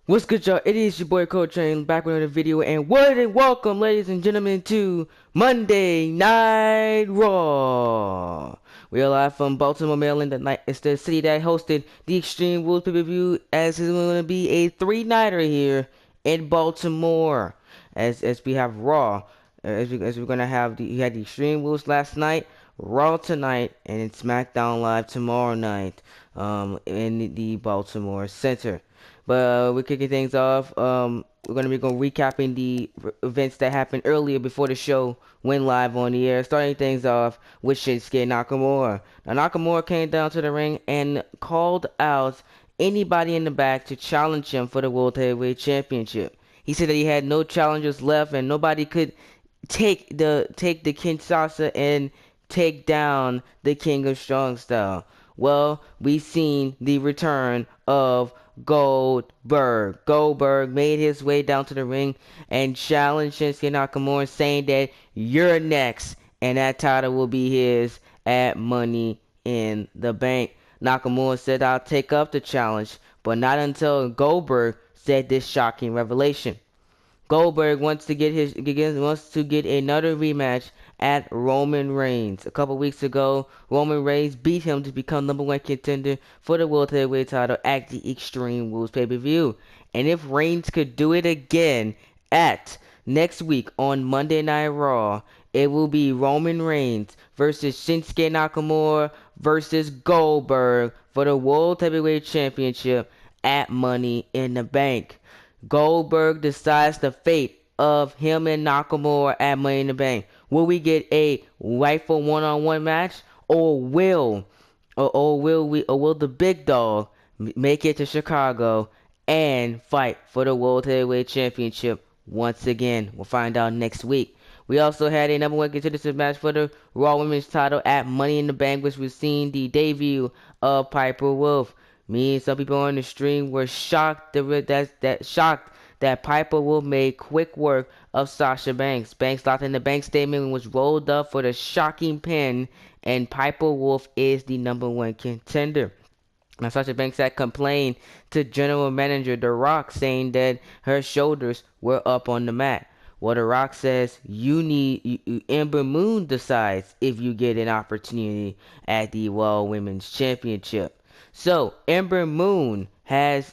What's good, y'all? It is your boy Coach Train back with another video, and welcome, ladies and gentlemen, to Monday Night Raw. We are live from Baltimore, Maryland. It's the city that hosted the Extreme Rules pay-per-view, as it's going to be a three-nighter here in Baltimore. As we have Raw, as we're gonna have you had the Extreme Rules last night, Raw tonight, and it's SmackDown Live tomorrow night, in the Baltimore Center. But we're kicking things off. We're going to be recapping the events that happened earlier before the show went live on the air. Starting things off with Shinsuke Nakamura. Now, Nakamura came down to the ring and called out anybody in the back to challenge him for the World Heavyweight Championship. He said that he had no challengers left and nobody could take the Kinshasa and take down the King of Strong Style. Well, we seen the return of Goldberg. Goldberg made his way down to the ring and challenged Shinsuke Nakamura, saying that you're next, and that title will be his at Money in the Bank. Nakamura said, I'll take up the challenge, but not until Goldberg said this shocking revelation. Goldberg wants to get another rematch at Roman Reigns. A couple weeks ago, Roman Reigns beat him to become number one contender for the World Heavyweight title at the Extreme Rules pay-per-view. And if Reigns could do it again at next week on Monday Night Raw, it will be Roman Reigns versus Shinsuke Nakamura versus Goldberg for the World Heavyweight Championship at Money in the Bank. Goldberg decides the fate of him and Nakamura at Money in the Bank. Will we get a rightful one-on-one match, or will the big dog make it to Chicago and fight for the World Heavyweight Championship once again? We'll find out next week. We also had a number one contender match for the Raw Women's title at Money in the Bank, which we've seen the debut of Piper Wolf. Me and some people on the stream were shocked that Piper Wolf made quick work of Sasha Banks. Banks locked in the bank statement and was rolled up for the shocking pin, and Piper Wolf is the number one contender. Now, Sasha Banks had complained to General Manager The Rock, saying that her shoulders were up on the mat. Well, The Rock says Ember Moon decides if you get an opportunity at the Raw Women's Championship. So Ember Moon has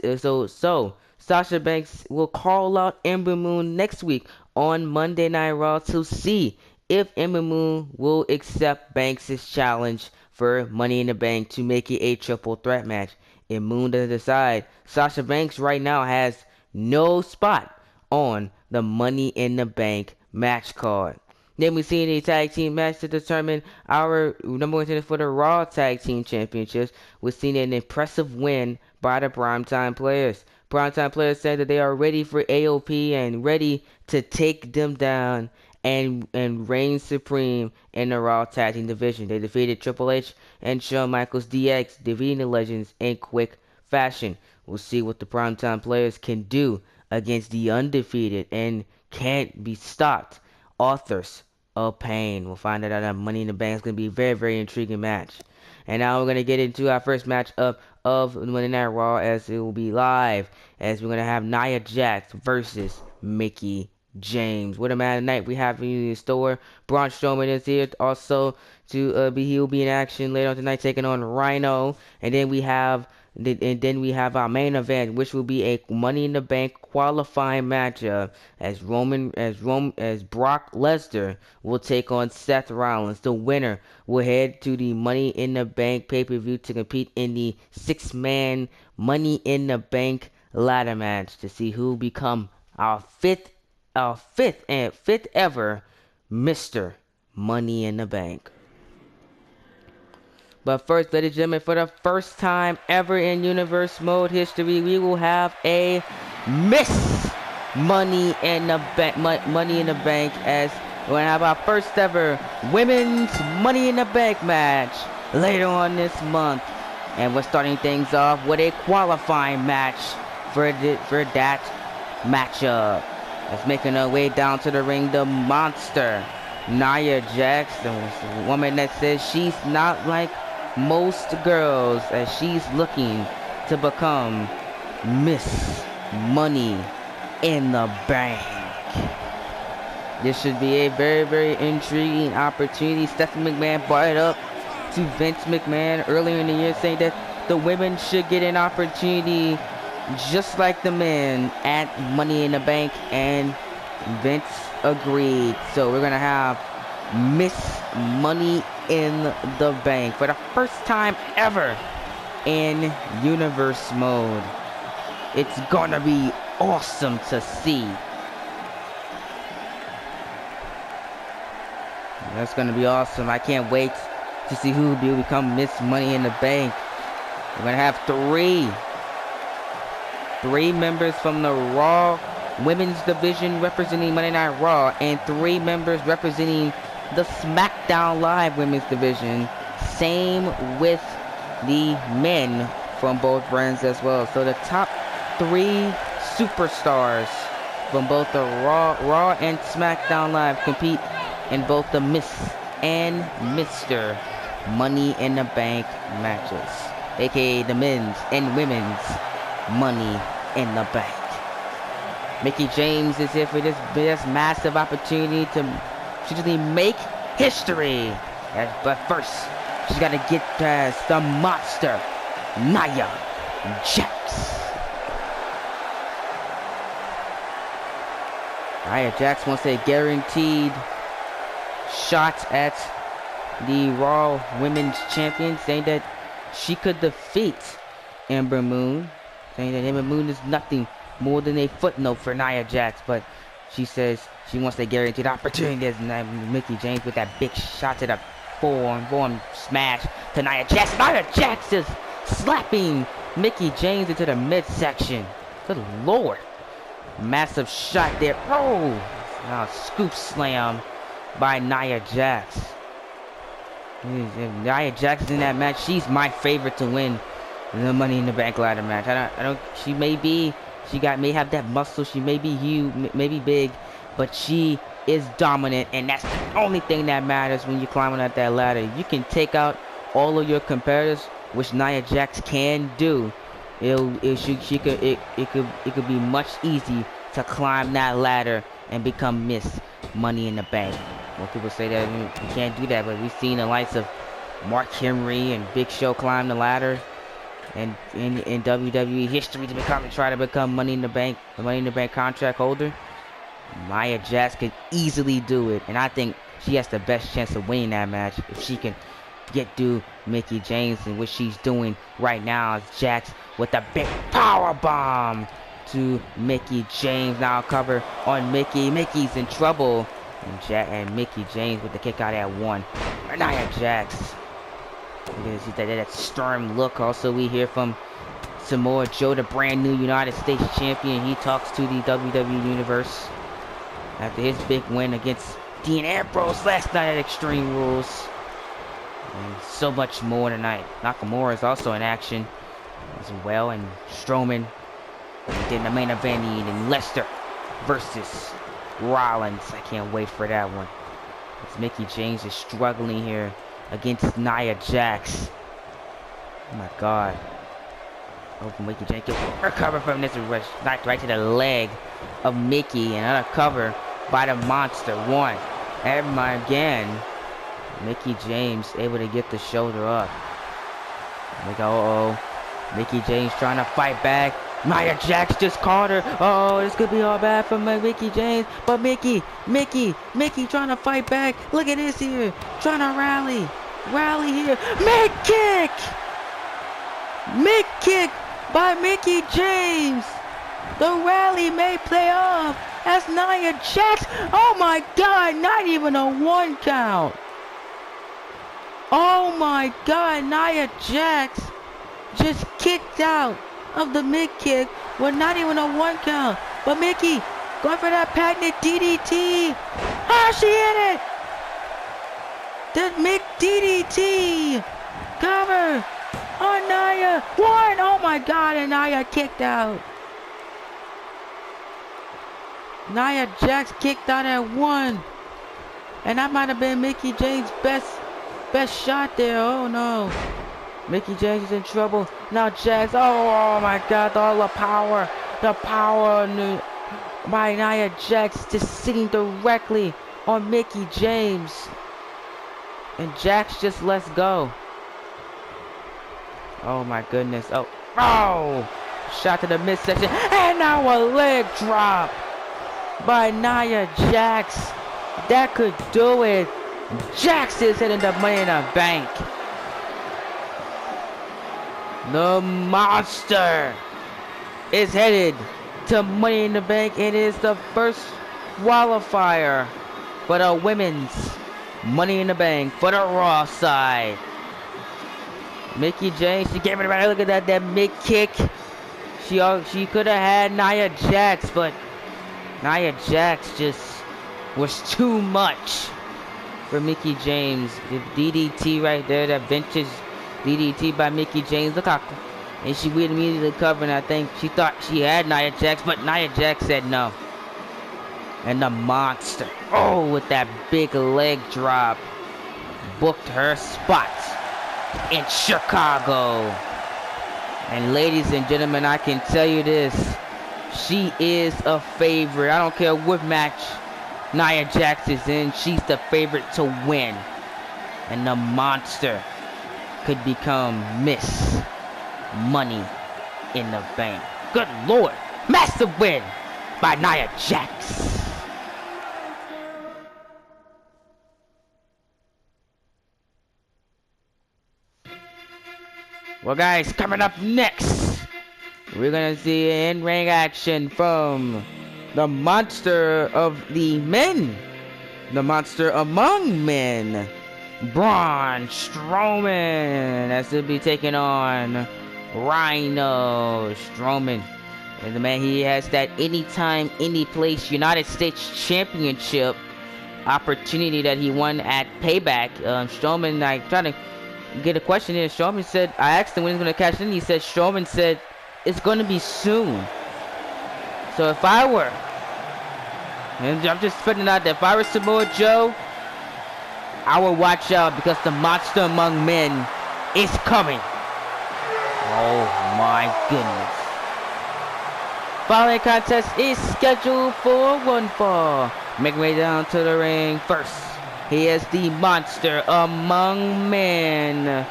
Sasha Banks will call out Ember Moon next week on Monday Night Raw to see if Ember Moon will accept Banks' challenge for Money in the Bank to make it a triple threat match. If Moon doesn't decide, Sasha Banks right now has no spot on the Money in the Bank match card. Then we see a tag team match to determine our number one contender for the Raw Tag Team Championships. We've seen an impressive win by the Primetime Players. Primetime Players said that they are ready for AOP and ready to take them down and reign supreme in the Raw Tag Team division. They defeated Triple H and Shawn Michaels DX, defeating the Legends in quick fashion. We'll see what the Primetime Players can do against the undefeated and can't be stopped Authors of Pain. We'll find out Money in the Bank is going to be a very, very intriguing match. And now we're going to get into our first match of Monday Night Raw, as it will be live, as we're going to have Nia Jax versus Mickie James. What a match tonight we have in the store. Braun Strowman is here also he'll be in action later on tonight, taking on Rhino. And then we have our main event, which will be a Money in the Bank qualifying matchup, as Brock Lesnar will take on Seth Rollins. The winner will head to the Money in the Bank pay-per-view to compete in the 6-man Money in the Bank ladder match to see who become our fifth ever Mr. Money in the Bank. But first, ladies and gentlemen, for the first time ever in Universe Mode history, we will have a Miss Money in the Bank. Money in the Bank, as we're gonna have our first ever Women's Money in the Bank match later on this month, and we're starting things off with a qualifying match for that matchup. That's making her way down to the ring, the monster Nia Jax, the woman that says she's not like most girls, as she's looking to become Miss Money in the Bank. This should be a very, very intriguing opportunity. Stephanie McMahon brought it up to Vince McMahon earlier in the year, saying that the women should get an opportunity just like the men at Money in the Bank, and Vince agreed. So we're gonna have Miss Money in the Bank for the first time ever in universe mode. It's gonna be awesome to see. That's gonna be awesome. I can't wait to see who will become Miss Money in the Bank. We're gonna have three members from the Raw Women's Division representing Monday Night Raw, and 3 members representing the SmackDown Live Women's Division. Same with the men from both brands as well. So the top 3 superstars from both the Raw and SmackDown Live compete in both the Miss and Mr. Money in the Bank matches, aka the men's and women's Money in the Bank. Mickie James is here for this massive opportunity to actually make history. But first, she's got to get past the monster, Nia Jax. Nia Jax wants a guaranteed shot at the Raw Women's Champion, saying that she could defeat Ember Moon, saying that Ember Moon is nothing more than a footnote for Nia Jax, but she says she wants a guaranteed opportunity as Mickie James with that big shot to the forearm smash to Nia Jax. Nia Jax is slapping Mickie James into the midsection. Good lord. Massive shot there. Oh! Scoop slam by Nia Jax. If Nia Jax is in that match, she's my favorite to win the Money in the Bank ladder match. She may have that muscle, she may be huge, maybe big, but she is dominant, and that's the only thing that matters when you're climbing up that ladder. You can take out all of your competitors, which Nia Jax can do. It could be much easy to climb that ladder and become Miss Money in the Bank. Well, people say that you can't do that, but we've seen the likes of Mark Henry and Big Show climb the ladder, and in WWE history to try to become Money in the Bank, the Money in the Bank contract holder. Nia Jax could easily do it, and I think she has the best chance of winning that match if she can get through Mickie James, and what she's doing right now is Jax with a big power bomb to Mickie James. Now cover on Mickie. Mickie's in trouble, and Mickie James with the kick out at 1. Nia Jax. You see that stern look. Also, we hear from Samoa Joe, the brand new United States champion. He talks to the WWE Universe after his big win against Dean Ambrose last night at Extreme Rules. And so much more tonight. Nakamura is also in action as well, and Strowman. And then the main event, and Lesnar versus Rollins. I can't wait for that one. As Mickie James is struggling here against Nia Jax. Oh my god. Hope Mickie James can recover from this. Knocked right to the leg of Mickie, and another cover by the monster. 1. And again, Mickie James able to get the shoulder up. Mickie James trying to fight back. Nia Jax just caught her. Oh, this could be all bad for Mickie James. But Mickie trying to fight back. Look at this here. Trying to rally here. Mid-kick by Mickie James. The rally may play off as Nia Jax. Oh my god, not even a 1 count. Oh my god, Nia Jax just kicked out of the mid-kick with not even a 1 count. But Mickie going for that patented DDT. She hit it. The DDT cover on Nia. 1. Oh my god, and Nia kicked out. Nia Jax kicked out at 1. And that might have been Mickie James' best shot there. Oh no. Mickie James is in trouble. Now Jax. Oh my god, all the power The power by Nia Jax just sitting directly on Mickie James. And Jax just lets go. Oh my goodness. Oh! Shot to the midsection. And now a leg drop by Nia Jax. That could do it. Jax is hitting the Money in the Bank. The monster is headed to Money in the Bank. It is the first qualifier for the women's Money in the Bank for the Raw side. Mickie James, she gave it right. Look at that mid kick. She could have had Nia Jax, but Nia Jax just was too much for Mickie James. The DDT right there, that vintage DDT by Mickie James. Look how, and she would immediately cover, and I think she thought she had Nia Jax, but Nia Jax said no. And the monster, with that big leg drop, booked her spot in Chicago. And ladies and gentlemen, I can tell you this, she is a favorite. I don't care what match Nia Jax is in, she's the favorite to win. And the monster could become Miss Money in the Bank. Good Lord, massive win by Nia Jax. Well guys, coming up next, we're gonna see in-ring action from the monster of the men, the monster among men, Braun Strowman, as he'll be taking on Rhino Strowman. And the man, he has that anytime, any place United States Championship opportunity that he won at Payback. Strowman, I trying to get a question here. Strowman said, I asked him when he's going to cash in. He said, Strowman said, it's going to be soon. So if I were, and I'm just putting it out there, if I were Samoa Joe, I would watch out because the monster among men is coming. Oh my goodness. Following contest is scheduled for one fall. Making way down to the ring first. He is the monster among men,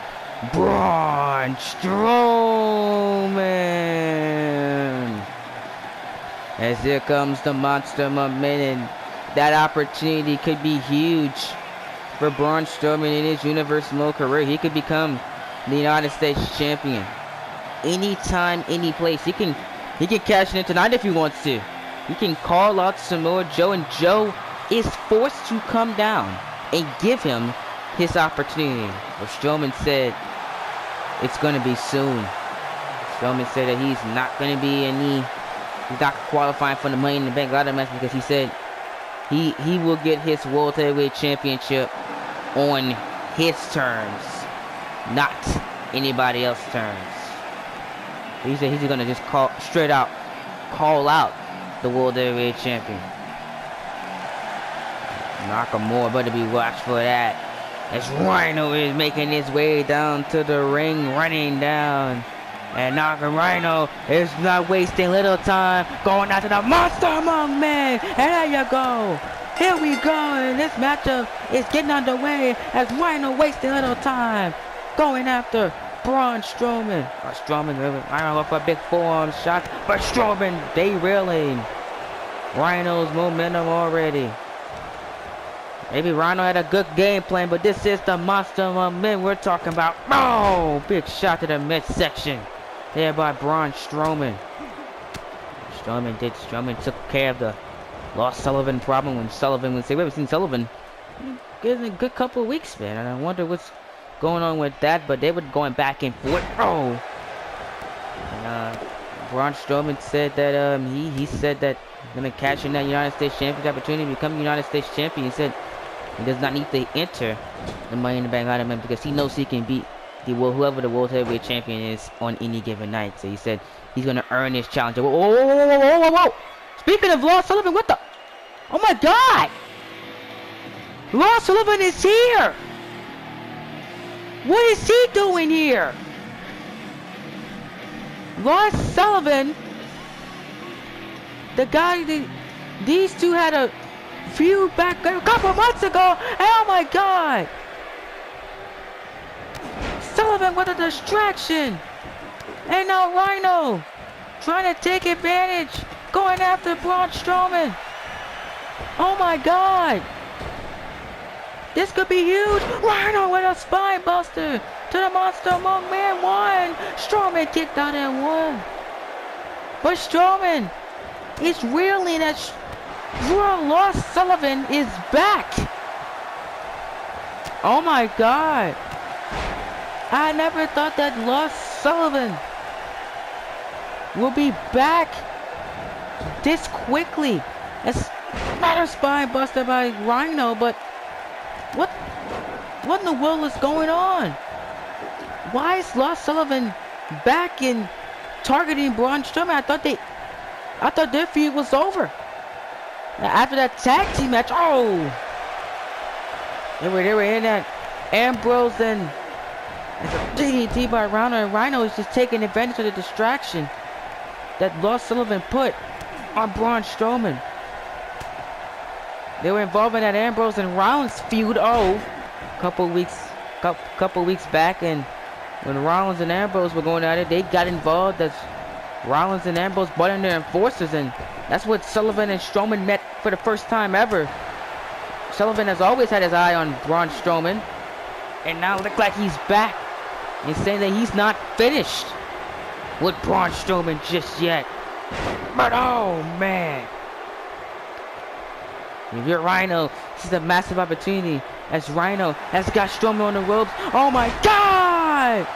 Braun Strowman. As here comes the monster among men, and that opportunity could be huge for Braun Strowman in his Universal career. He could become the United States champion anytime, any place. He can cash in tonight if he wants to. He can call out Samoa Joe, and Joe is forced to come down and give him his opportunity. But Strowman said it's going to be soon. Strowman said that he's not going to be he's not qualifying for the Money in the Bank ladder match because he said he will get his World Heavyweight Championship on his terms, not anybody else's terms. He said he's going to just call out the World Heavyweight Champion. Nakamura better be watched for that. As Rhino is making his way down to the ring, running down. And Rhino is not wasting little time, going after the monster among men. And there you go. Here we go. And this matchup is getting underway as Rhino wasting little time, going after Braun Strowman. Rhino up a big forearm shot, but Strowman derailing Rhino's momentum already. Maybe Rhino had a good game plan, but this is the monster among men we're talking about. Oh, big shot to the midsection there by Braun Strowman. Strowman took care of the Lost Sullivan problem when Sullivan was here. We haven't seen Sullivan in a good couple of weeks, man, and I wonder what's going on with that, but they were going back and forth. And Braun Strowman said that he said that he's gonna cash in that United States Championship opportunity to become United States Champion. He said he does not need to enter the Money in the Bank ladder match because he knows he can beat whoever the World Heavyweight Champion is on any given night. So he said he's gonna earn his challenge. Whoa. Speaking of Lars Sullivan, what the? Oh my God! Lars Sullivan is here! What is he doing here? Lars Sullivan These two had a feud back a couple months ago. Oh my God! Sullivan with a distraction, and now Rhino trying to take advantage, going after Braun Strowman. Oh my God! This could be huge. Rhino with a spine buster to the Monster Among Man. 1. Strowman kicked out at 1. But Strowman is reeling as Lars Sullivan is back. Oh my God. I never thought that Lars Sullivan will be back this quickly. It's not a spine buster by Rhino, but what in the world is going on? Why is Lars Sullivan back in targeting Braun Strowman? I thought their feud was over. After that tag team match, oh, they were in that Ambrose and it's a DDT by Rhino, and Rhino is just taking advantage of the distraction that Lars Sullivan put on Braun Strowman. They were involved in that Ambrose and Rollins feud, couple weeks back, and when Rollins and Ambrose were going at it, they got involved as Rollins and Ambrose brought in their enforcers, and that's what Sullivan and Strowman met for the first time ever. Sullivan has always had his eye on Braun Strowman, and now look like he's back. He's saying that he's not finished with Braun Strowman just yet. But oh man, if you're Rhino, this is a massive opportunity as Rhino has got Strowman on the ropes. Oh my God!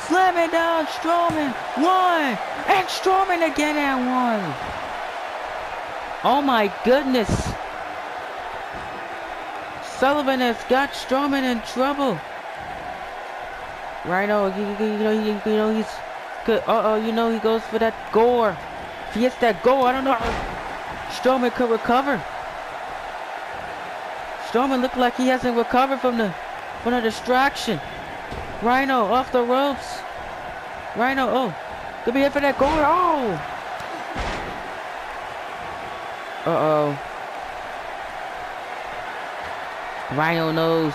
Slamming down Strowman. 1. And Strowman again at 1. Oh my goodness. Sullivan has got Strowman in trouble. Rhino, he's good. He goes for that gore. If he hits that gore, I don't know. Strowman could recover. Strowman looked like he hasn't recovered from the distraction. Rhino off the ropes. Rhino, could be in for that goal. Rhino knows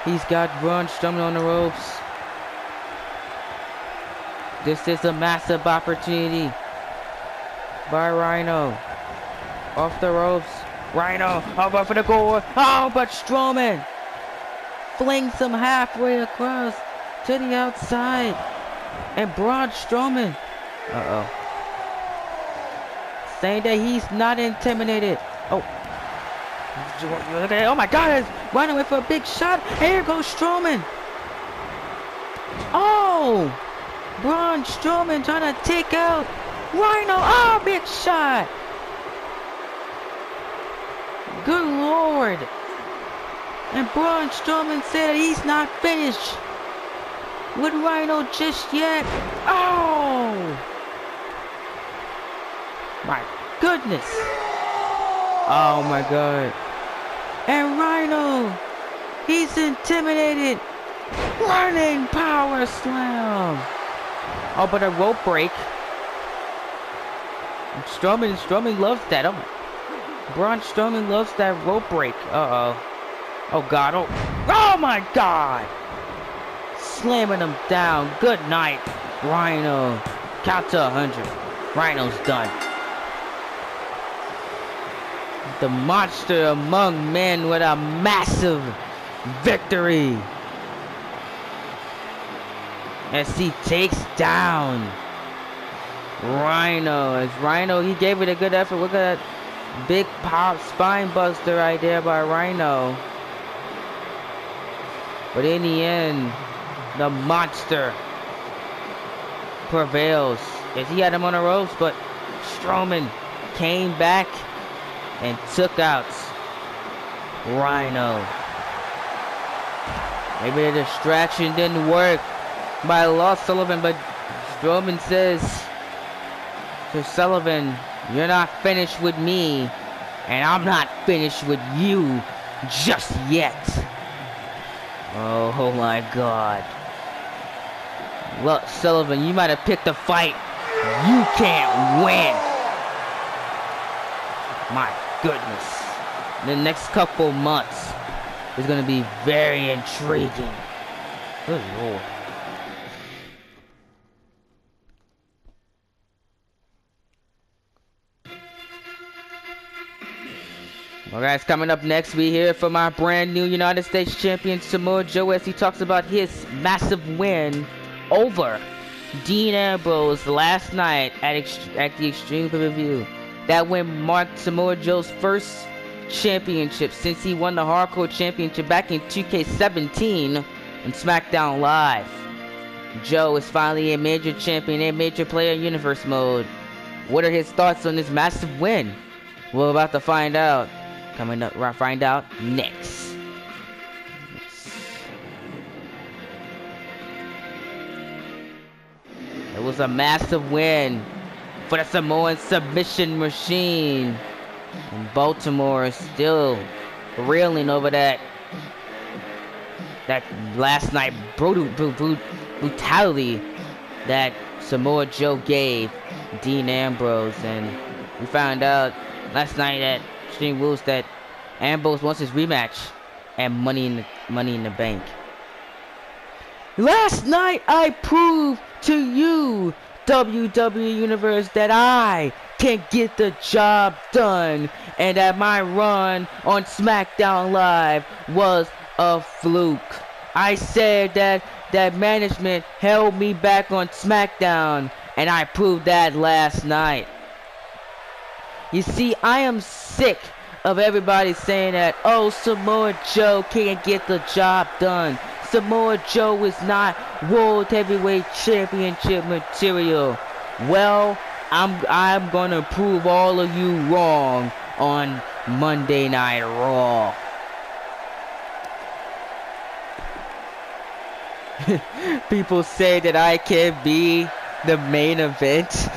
he's got Braun Strowman on the ropes. This is a massive opportunity by Rhino. Off the ropes. Rhino, over for the goal. But Strowman flings him halfway across to the outside. And Braun Strowman, saying that he's not intimidated. Oh my God, Rhino went for a big shot. Here goes Strowman. Braun Strowman trying to take out Rhino. Big shot. Good Lord. And Braun Strowman said he's not finished with Rhino just yet. My goodness. Oh my God. And Rhino, he's intimidated. Running power slam. But a rope break. Strowman loves that. Braun Strowman loves that rope break. Oh God. Oh my God. Slamming him down. Good night, Rhino. Count to 100. Rhino's done. The Monster Among Men with a massive victory as he takes down Rhino. As Rhino, he gave it a good effort. Look at that big pop spine buster right there by Rhino. But in the end, the monster prevails as he had him on the ropes, but Strowman came back and took out Rhino. Maybe the distraction didn't work by Lars Sullivan, but Strowman says to Sullivan, "You're not finished with me, and I'm not finished with you just yet." Oh my God. Look, Sullivan, you might have picked a fight you can't win. My goodness. The next couple months is going to be very intriguing. Good Lord. Well, guys, coming up next, we hear from our brand new United States champion Samoa Joe as he talks about his massive win over Dean Ambrose last night at the Extreme pay-per-view. That win marked Samoa Joe's first championship since he won the Hardcore Championship back in 2K17 on SmackDown Live. Joe is finally a major champion and major player in Universe mode. What are his thoughts on this massive win? We're about to find out. Coming up, we'll find out next. It was a massive win for the Samoan submission machine. And Baltimore is still reeling over that last night brutality that Samoa Joe gave Dean Ambrose. And we found out last night at Extreme Rules that Ambrose wants his rematch and Money in the Bank. Last night I proved to you, WWE Universe, that I can get the job done and that my run on SmackDown Live was a fluke. I said that management held me back on SmackDown, and I proved that last night. You see, I am sick of everybody saying that, oh, Samoa Joe can't get the job done. Samoa Joe is not World Heavyweight Championship material. Well, I'm gonna prove all of you wrong on Monday Night Raw. People say that I can't be the main event.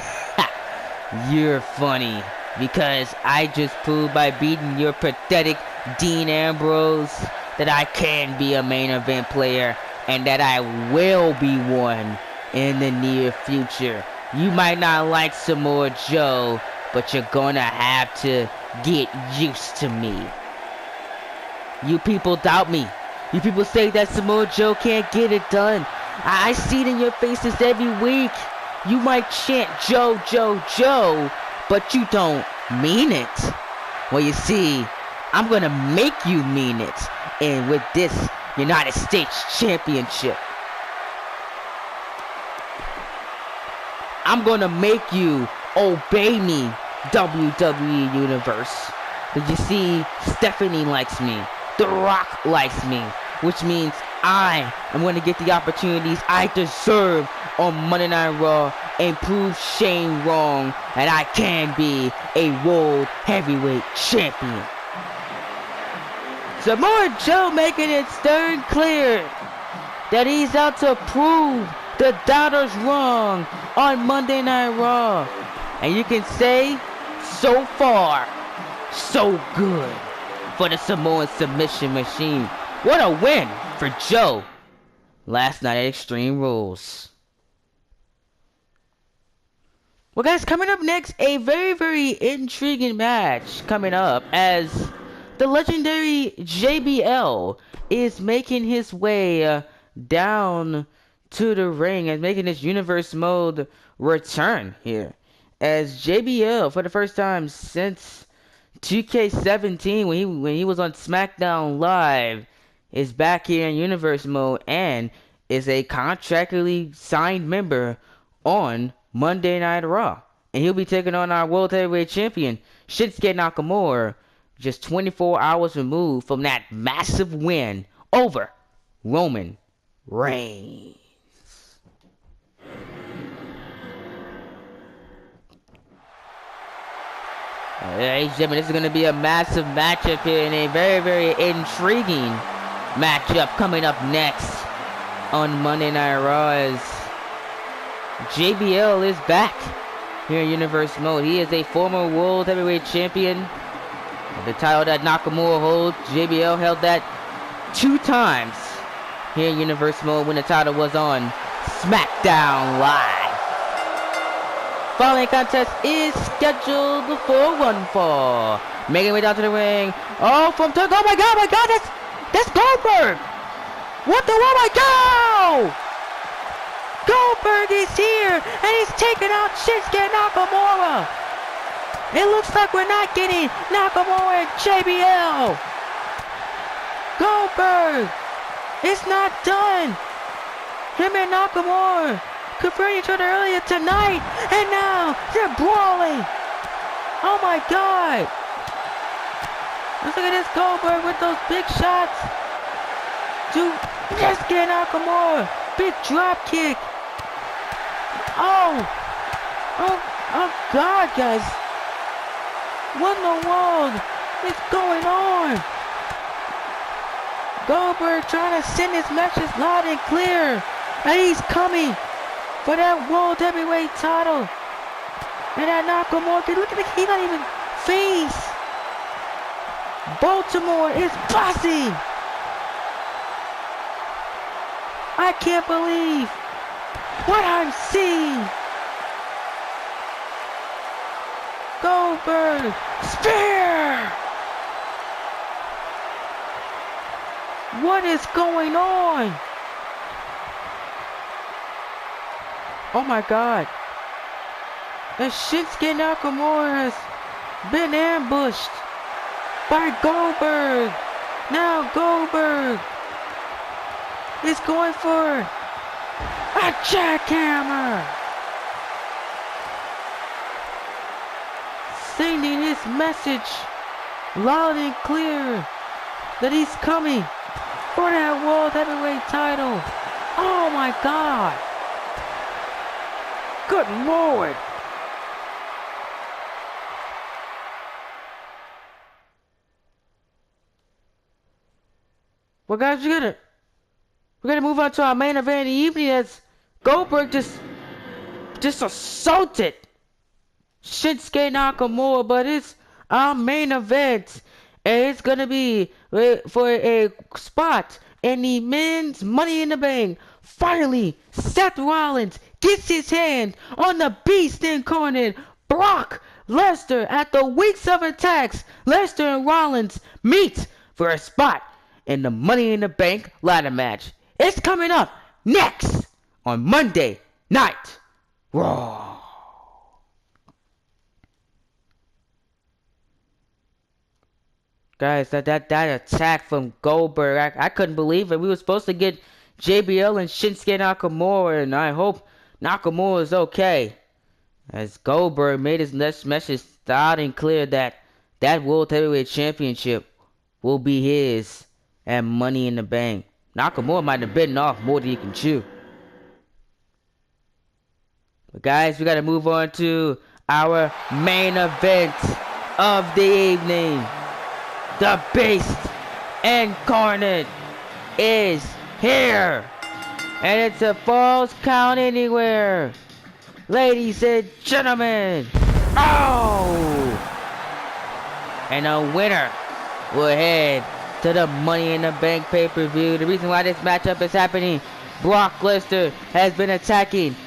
You're funny. Because I just proved by beating your pathetic Dean Ambrose that I can be a main event player and that I will be one in the near future. You might not like Samoa Joe, but you're gonna have to get used to me. You people doubt me. You people say that Samoa Joe can't get it done. I see it in your faces every week. You might chant Joe, Joe, Joe, but you don't mean it. Well, you see, I'm gonna make you mean it. And with this United States Championship, I'm gonna make you obey me, WWE Universe. But you see, Stephanie likes me. The Rock likes me. Which means I am going to get the opportunities I deserve on Monday Night Raw and prove Shane wrong, and I can be a World Heavyweight Champion. Samoa Joe making it stern clear that he's out to prove the doubters wrong on Monday Night Raw. And you can say, so far, so good for the Samoan submission machine. What a win for Joe last night at Extreme Rules. Well, guys, coming up next, a very, very intriguing match coming up as the legendary JBL is making his way down to the ring and making his Universe Mode return here. As JBL, for the first time since 2K17, when he was on SmackDown Live, is back here in Universe Mode and is a contractually signed member on Monday Night Raw. And he'll be taking on our World Heavyweight Champion, Shinsuke Nakamura, just 24 hours removed from that massive win over Roman Reigns. Ladies and gentlemen, this is going to be a massive matchup here and a very, very intriguing matchup coming up next on Monday Night Raw as JBL is back here in Universe Mode. He is a former World Heavyweight Champion. The title that Nakamura holds, JBL held that 2 times here in Universe Mode when the title was on SmackDown Live. following contest is scheduled for one fall. Making way down to the ring. Oh, from Turk. Oh my God, that's Goldberg. What the, oh my God! Goldberg is here, and he's taking out Shinsuke Nakamura. It looks like we're not getting Nakamura and JBL. Goldberg, it's not done. Him and Nakamura confronted each other earlier tonight, and now they're brawling. Oh my God. Let's look at this Goldberg with those big shots. Dude, just get Nakamura. Big drop kick. Oh God, guys. What in the world is going on? Goldberg trying to send his message loud and clear. And he's coming for that World Heavyweight title. And that Nakamura, look at it, he's not even face. Baltimore is bossy. I can't believe what I'm seeing. Goldberg, spear. What is going on? Oh my God. And Shinsuke Nakamura has been ambushed by Goldberg. Now Goldberg is going for a jackhammer. Sending his message loud and clear that he's coming for that World Heavyweight title. Oh my God. Good Lord. Well, guys, we're gonna move on to our main event of the evening as Goldberg just assaulted Shinsuke Nakamura, but it's our main event, and it's gonna be for a spot in the men's Money in the Bank. Finally, Seth Rollins gets his hand on the Beast incarnate, Brock Lesnar. After weeks of attacks, Lesnar and Rollins meet for a spot in the Money in the Bank ladder match. It's coming up next on Monday Night Raw. Guys, that attack from Goldberg, I couldn't believe it. We were supposed to get JBL and Shinsuke Nakamura, and I hope Nakamura is okay. As Goldberg made his message loud and clear that World Heavyweight Championship will be his at Money in the Bank. Nakamura might have bitten off more than he can chew. But guys, we got to move on to our main event of the evening. The Beast incarnate is here. And it's a Falls Count Anywhere. Ladies and gentlemen. Oh! And a winner will head to the Money in the Bank pay-per-view. The reason why this matchup is happening, Brock Lesnar has been attacking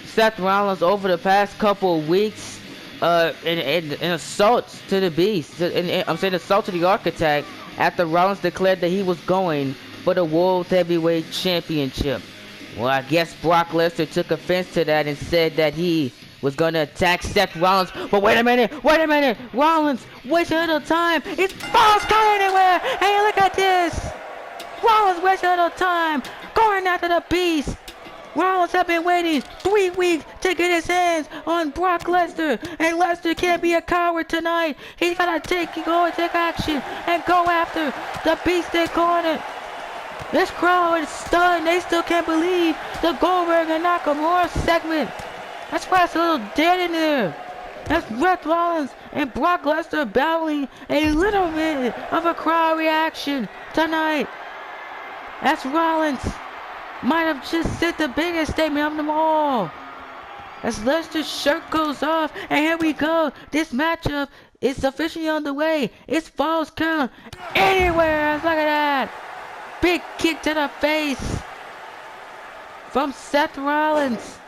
Seth Rollins over the past couple of weeks in assaults to the Beast. I'm saying assault to the Architect after Rollins declared that he was going for the World Heavyweight Championship. Well, I guess Brock Lesnar took offense to that and said that he was going to attack Seth Rollins. But wait a minute. Rollins wasting a little time. It's Falls Count Anywhere. Hey, look at this. Rollins wasting a little time going after the Beast. Rollins have been waiting 3 weeks to get his hands on Brock Lesnar, and Lesnar can't be a coward tonight. He's gotta take action and go after the Beast incarnate. This crowd is stunned. They still can't believe the Goldberg and Nakamura segment. That's why it's a little dead in there. That's Seth Rollins and Brock Lesnar battling a little bit of a crowd reaction tonight. That's Rollins. Might have just said the biggest statement of them all. As Lesnar's shirt goes off, and here we go. This matchup is officially on the way. It's Falls Count Anywhere. Look at that. Big kick to the face from Seth Rollins.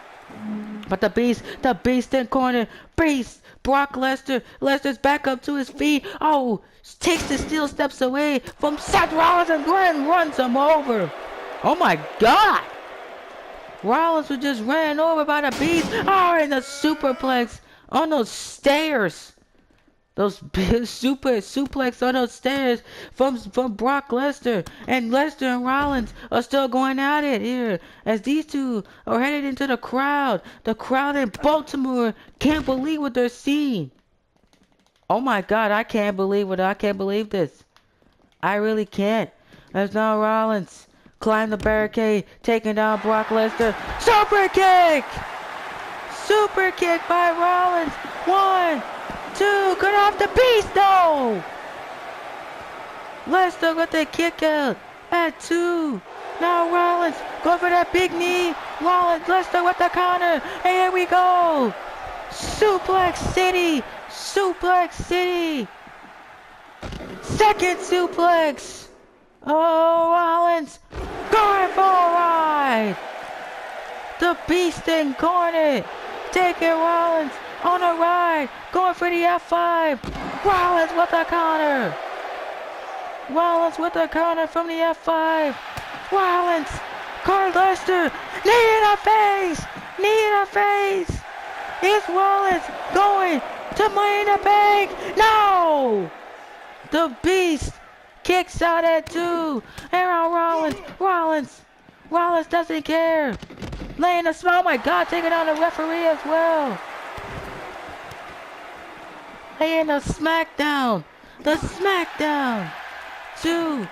But the beast in corner, beast, Brock Lesnar. Lesnar's back up to his feet. Oh, takes the steel steps away from Seth Rollins and runs him over. Oh my God! Rollins was just ran over by the beast. Oh, and the superplex on those stairs. Those big super suplex on those stairs from Brock Lesnar. And Lesnar and Rollins are still going at it here as these two are headed into the crowd. The crowd in Baltimore can't believe what they're seeing. Oh my God, I can't believe this. I really can't. There's now Rollins climb the barricade, taking down Brock Lesnar. Super kick! Super kick by Rollins. 1, 2, cut off the beast, no! Lesnar with the kick out at 2. Now Rollins go for that big knee. Rollins, Lesnar with the counter. And here we go. Suplex City. Suplex City. Second suplex. Oh, Rollins going for a ride. The beast in corner. Taking Rollins on a ride. Going for the F5. Rollins with the counter. Rollins with the counter from the F5. Rollins. Carl Lesnar. Knee in the face. Knee in the face. Is Rollins going to Money in the Bank? No. The beast kicks out at 2. And Rollins doesn't care. Laying a smile. Oh my God, taking on the referee as well. Laying a smackdown. The smackdown. To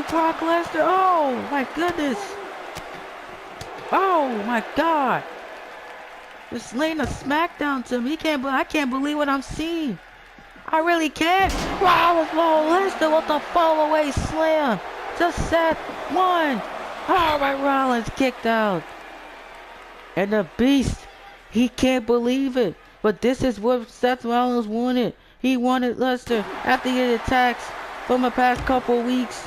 Brock Lesnar. Oh my goodness. Oh my God. Just laying a smackdown to me. I can't believe what I'm seeing. I really can't. Rollins, Lesnar with the fall away slam to Seth. 1. All right, Rollins kicked out. And the beast, he can't believe it. But this is what Seth Rollins wanted. He wanted Lesnar after he had attacks from the past couple weeks.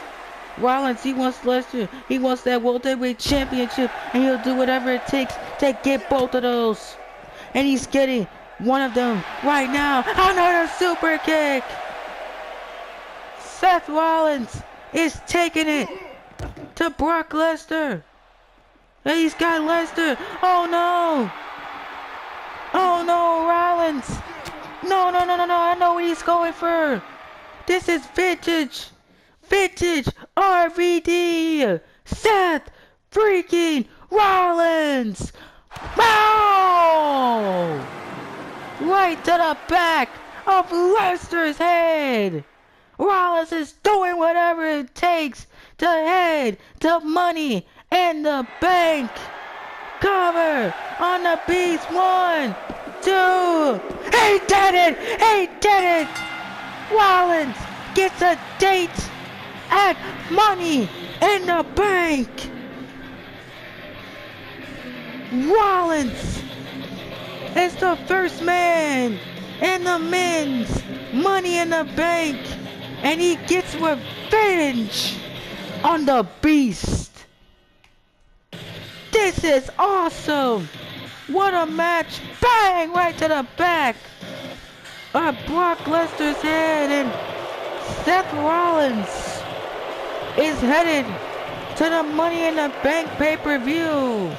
Rollins, he wants Lesnar. He wants that World Heavyweight Championship. And he'll do whatever it takes to get both of those. And he's getting one of them right now. Another super kick. Seth Rollins is taking it to Brock Lesnar. And he's got Lesnar. Oh no. Oh no, Rollins. No. I know what he's going for. This is vintage RVD. Seth freaking Rollins. Bow! Right to the back of Lesnar's head. Rollins is doing whatever it takes to head to Money in the Bank. Cover on the beast. 1, 2. He did it. Rollins gets a date at Money in the Bank. Rollins is the first man in the men's Money in the Bank, and he gets revenge on the beast. This is awesome. What a match. Bang, right to the back of Brock Lesnar's head, and Seth Rollins is headed to the Money in the Bank pay-per-view.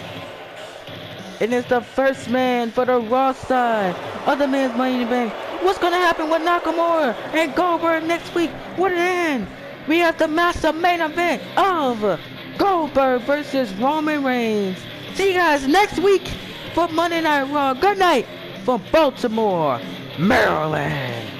And it's the first man for the Raw side of the men's Money in the Bank. What's going to happen with Nakamura and Goldberg next week? What then? We have the massive main event of Goldberg versus Roman Reigns. See you guys next week for Monday Night Raw. Good night from Baltimore, Maryland.